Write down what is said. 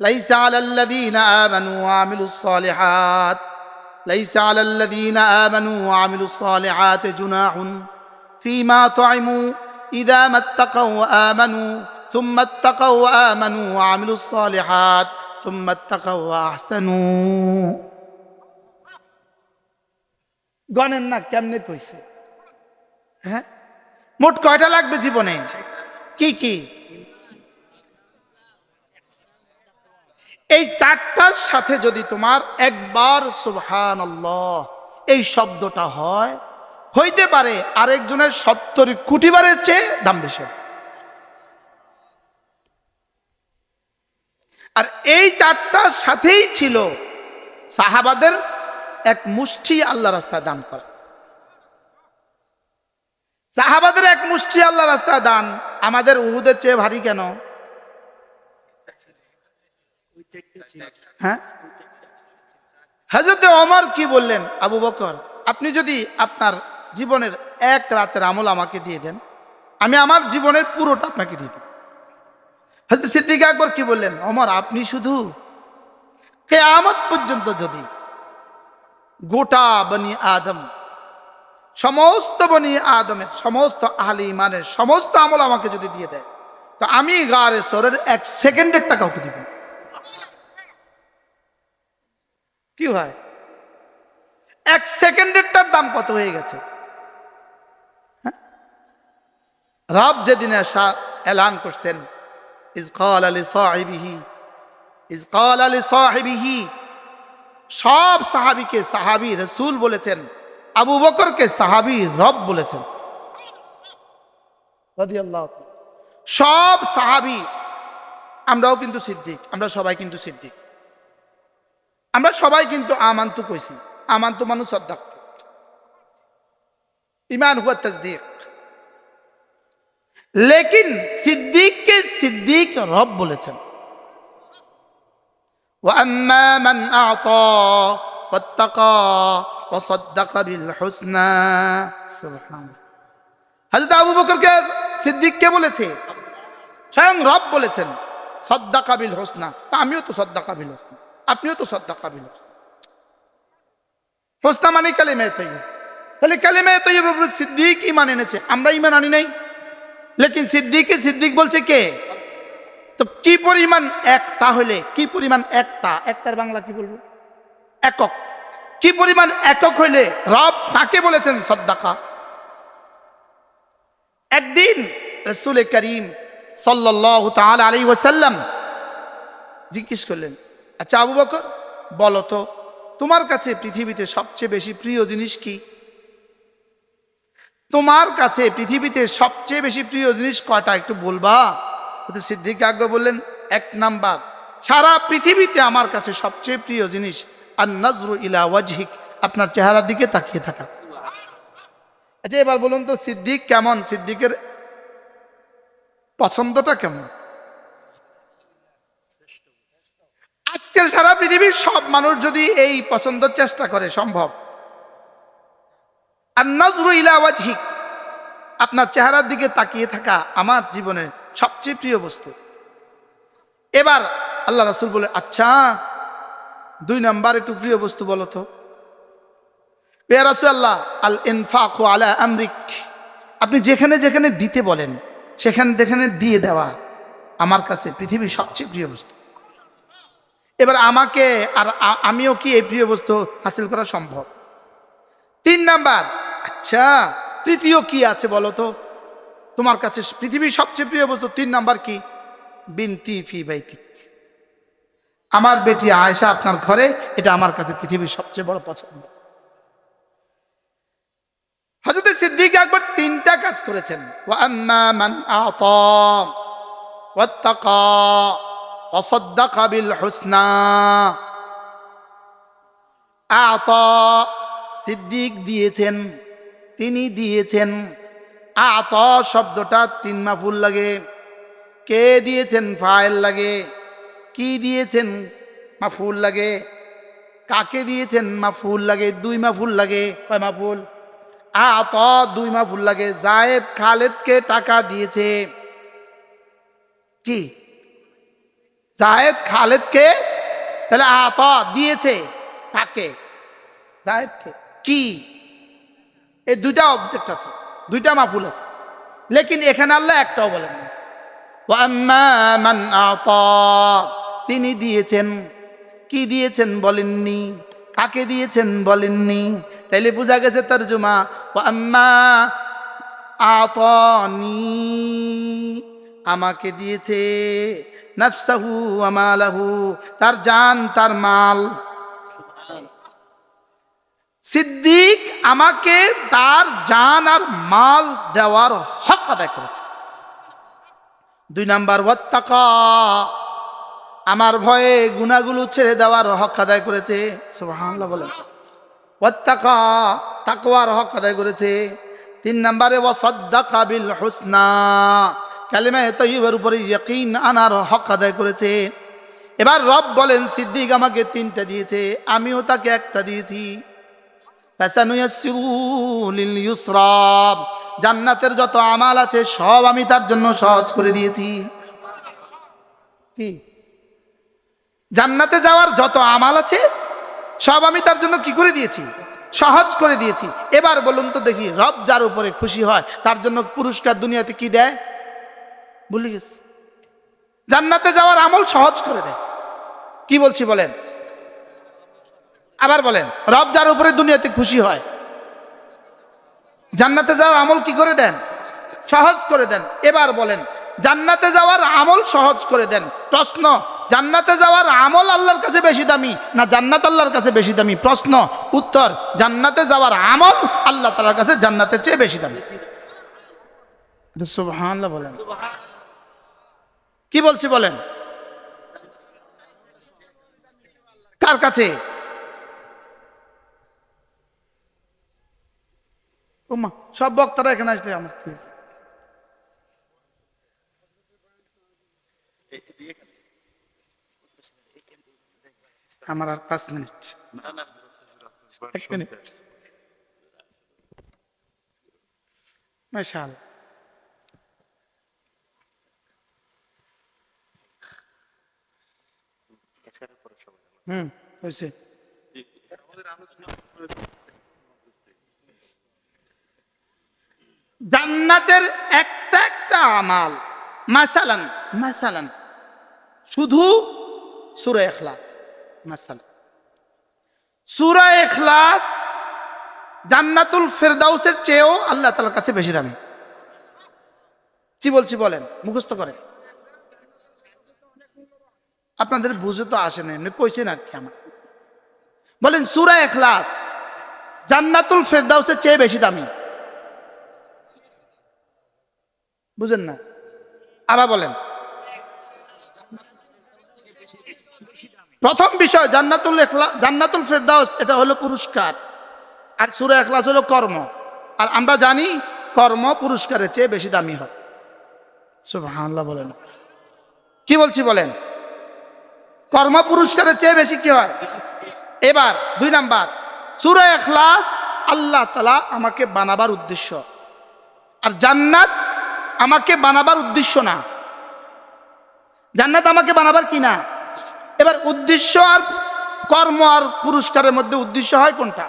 লাইসা আলাল্লাযীনা আমানু ওয়া আমিলুস সালিহাত লাইসা আলাল্লাযীনা আমানু ওয়া আমিলুস সালিহাতি জুনাহুন ফীমা তুইমু ইযা মাত্তাকাউ ওয়া আমানু সুম্মা ইত্তাকাউ ওয়া আমানু ওয়া আমিলুস সালিহাত সুম্মা ইত্তাকাউ ওয়া আহসানু। গণেন না কেমনে কইছে? হ্যাঁ, মোট কয়টা লাগবে জীবনে? কি কি? এই চারটার সাথে যদি তোমার একবার সুবহানাল্লাহ এই শব্দটা হয়, হইতে পারে আরেকজনের 70 কোটি বারের চেয়ে দাম বেশি। আর এই চারটার সাথেই ছিল সাহাবাদের এক মুষ্টি আল্লাহ রাস্তায় দান করা। সাহাবাদের এক মুষ্টি আল্লাহ রাস্তায় দান আমাদের উহুদের চেয়ে ভারী কেন? হ্যাঁ, হযরত ওমর কি বললেন, আবু বকর আপনি যদি আপনার জীবনের এক রাতের আমল আমাকে দিয়ে দেন, আমি আমার জীবনের পুরোটা আপনাকে দিয়ে দেব। হযরত সিদ্দিক আকবর কি বললেন, ওমর আপনি শুধু কিয়ামত পর্যন্ত যদি গোটা বনি আদম, সমস্ত বনি আদমের সমস্ত আহলে ঈমানের সমস্ত আমল আমাকে যদি দিয়ে দেয়, তো আমি গারে সরের 1 সেকেন্ডের টাকাও দিব। কি হয়? 1 সেকেন্ডেরটার দাম কত হয়ে গেছে? রব যেদিন এলান করছেন, ইজ ক্বালা লিসাহিবিহি, সব সাহাবীকে সাহাবী রাসূল বলেছেন, আবু বকরকে সাহাবী রব বলেছেন রাদিয়াল্লাহু তাআলা। সব সাহাবী, আমরাও কিন্তু সিদ্দিক, আমরা সবাই কিন্তু সিদ্দিক, আমরা সবাই কিন্তু আমান্তু কইছি। আমান্তু মানুষ সাদ্দাক, ঈমান হুয়া তাসদীক। লেকিন সিদ্দিককে সিদ্দিক রব বলেছেন। ওয়া আম্মা মান আ'তা ওয়াত্তাকা ওয়া সাদ্দাকা বিল হুসনা। সুবহানাল্লাহ। হযরত আবু বকরকে সিদ্দিক কে বলেছে? স্বয়ং রব বলেছেন, সাদ্দাকা বিল হুসনা। তা আমিও তো সাদ্দাকা বিল হুসনা, আপনিও তো সাদ্দাকা বিল হুসনা। হুসনা মানে কালিমায়ে তাইয়্যিব। তাহলে কালিমায়ে তাইয়্যিবের উপর সিদ্দিক ঈমান এনেছে, আমরা ঈমান আনি নাই। লেকিন সিদ্দিককে সিদ্দিক বলছে কে? তো কি পরিমাণ এক, তাহলে কি পরিমাণ একটা, একটার বাংলা কি বলবো? একক। কি পরিমাণ একক হইলে রব তাকে বলেছেন সাদ্দাকা। একদিন রাসূল করিম সাল্লাল্লাহু তাআলা আলাইহি ওয়াসাল্লাম জিজ্ঞেস করলেন, আচ্ছা আবু বকর বলো তো, তোমার কাছে পৃথিবীতে সবচেয়ে বেশি প্রিয় জিনিস কি? তোমার কাছে পৃথিবীতে সবচেয়ে বেশি প্রিয় জিনিস কয়টা একটু বলবা? সিদ্দিক আকবর বললেন, 1 নাম্বার, সারা পৃথিবীতে আমার কাছে সবচেয়ে প্রিয় জিনিস আর নজরু ইলা ওয়াজহিক, আপনার চেহারার দিকে তাকিয়ে থাকা। আচ্ছা এবার বলুন তো সিদ্দিক কেমন? সিদ্দিকের পছন্দটা কেমন? আজকের সারা পৃথিবীর সব মানুষ যদি এই পছন্দের চেষ্টা করে সম্ভব? আর নজরু ইলা ওয়াজহিক, আপনার চেহারার দিকে তাকিয়ে থাকা আমার জীবনের সবচেয়ে প্রিয় বস্তু। এবার আল্লাহ রাসূল বলে, আচ্ছা 2 নাম্বার একটু প্রিয় বস্তু বলো তো। ইয়া রাসূলুল্লাহ, আল ইনফাকু আলা আমরিক, আপনি যেখানে যেখানে দিতে বলেন সেখানে যেখানে দিয়ে দেওয়া আমার কাছে পৃথিবীর সবচেয়ে প্রিয় বস্তু। এবার আমাকে আর আমিও কি এই প্রিয় বস্তু হাসিল করা সম্ভব? 3 নাম্বার, আচ্ছা তৃতীয় কি আছে বলো তো, তোমার কাছে পৃথিবীর সবচেয়ে প্রিয় বস্তু 3 নাম্বার কি? বিনতি ফি বাইতিক, আমার বেটি আয়েশা আপনার ঘরে, এটা আমার কাছে পৃথিবীর সবচেয়ে বড় পছন্দ। হযরত সিদ্দিক আকবর 3টা কাজ করেছেন। ওয়া আম্মা মান আ'তা ওয়াত্তাকা ওয়া সাদ্দাকা বিল হুসনা। আ'তা, সিদ্দিক দিয়েছেন, তিনি দিয়েছেন। আ'তা শব্দটা 3 মাফুল লাগে। কে দিয়েছেন ফাইল লাগে, কি দিয়েছেন মাফুল লাগে, কাকে দিয়েছেন মাফুল লাগে, 2 মাফুল লাগে। কয় মাফুল? আ'তা 2 মাফুল লাগে। জায়েদ খালেদকে টাকা দিয়েছে, কি জায়েদ খালেদকে, তাহলে আতা দিয়েছে কাকে? জায়েদকে। কি? এই দুইটা অবজেক্ট আছে, দুইটা মাফুল আছে, লেকিন এখানে আল্লাহ একটাও বলেন না। ওয়া আম্মা মান আতা, তিনি দিয়েছেন। কি দিয়েছেন বলেননি, কাকে দিয়েছেন বলেননি। তাইলে বোঝা গেছে তরজমা ওয়া আম্মা আতানি, আমাকে দিয়েছে, নাফসাহু ওয়া মালাহু, তার জান তার মাল। সিদ্দিক আমাকে তার জান আর মাল দেওয়ার হক আদায় করেছে। 2 নাম্বার ওয়াত্তাকা, আমার ভয়ে গুনাহগুলো ছেড়ে দেওয়ার হক আদায় করেছে। সুবহানাল্লাহ বলেন। ওয়াত্তাকা, তাকওয়ার হক আদায় করেছে। 3 নম্বরে ওয়াসাদ্দাকা বিল হুসনা, কালিমায়ে তাইয়্যিবার উপরে ইয়াকিন আনার হক আদায় করেছে। এবার রব বলেন সিদ্দিক আমাকে 3টা দিয়েছে, আমিও তাকে একটা দিয়েছি। ফাসানুয়াসসিরু লিল ইউসরা, জান্নাতের যত আমাল আছে সব আমি তার জন্য সহজ করে দিয়েছি। কি? জান্নাতে যাওয়ার যত আমাল আছে সব আমি তার জন্য কি করে দিয়েছি? সহজ করে দিয়েছি। এবার বলুন তো দেখি, রব যার উপরে খুশি হয় তার জন্য পুরস্কার দুনিয়াতে কি দেয়? ভুলে গেছি। জান্নাতে যাওয়ার আমল সহজ করে দেয়। কি বলছি বলেন? আবার বলেন। রব যার উপরে দুনিয়াতে খুশি হয় জান্নাতে যাওয়ার আমল কি করে দেন? সহজ করে দেন। এবার বলেন, জান্নাতে যাওয়ার আমল সহজ করে দেন। প্রশ্ন, জান্নাতে যাওয়ার আমল আল্লাহর কাছে বেশি দামি না জান্নাত আল্লাহর কাছে বেশি দামি? প্রশ্ন, উত্তর, জান্নাতে যাওয়ার আমল আল্লাহ তাআলার কাছে জান্নাতের চেয়ে বেশি দামি। সুবহানাল্লাহ বলেন। কি বলছি বলেন? কার কাছে? ওমা, সব বক্তারা এখানে আসলে আমার কি? আমার আর 5 মিনিট। 1 মিনিট। মাশাআল্লাহ। হয়েছে। জান্নাতের একটা একটা আমাল, মাসালান মাসালান শুধু সূরা ইখলাস, মাসালান সূরা ইখলাস জান্নাতুল ফেরদাউসের চেয়েও আল্লাহ তাআলার কাছে বেশি দামি। কি বলছি বলেন? মুখস্থ করেন। আপনাদের বুঝে তো আসে না, এমনি কইছেন আর কি। আমার বলেন, সূরা ইখলাস জান্নাতুল ফেরদাউসের চেয়ে বেশি দামি। বুঝেন না? আবার বলেন। প্রথম বিষয় জান্নাতুল ফেরদাউস এটা হলো পুরস্কার, আর সূরা ইখলাস হলো কর্ম। আর আমরা জানি কর্ম পুরস্কারের চেয়ে বেশি দামি হয়। সুবহানাল্লাহ বলেন। কি বলছি বলেন? কর্ম পুরস্কারের চেয়ে বেশি কি হয়? এবার 2 নাম্বার, সূরা ইখলাস আল্লাহ তাআলা আমাকে বানাবার উদ্দেশ্য, আর জান্নাত আমাকে বানাবার উদ্দেশ্য না। জান্নাত আমাকে বানাবার কি না। এবার উদ্দেশ্য আর কর্ম আর পুরস্কারের মধ্যে উদ্দেশ্য হয় কোনটা?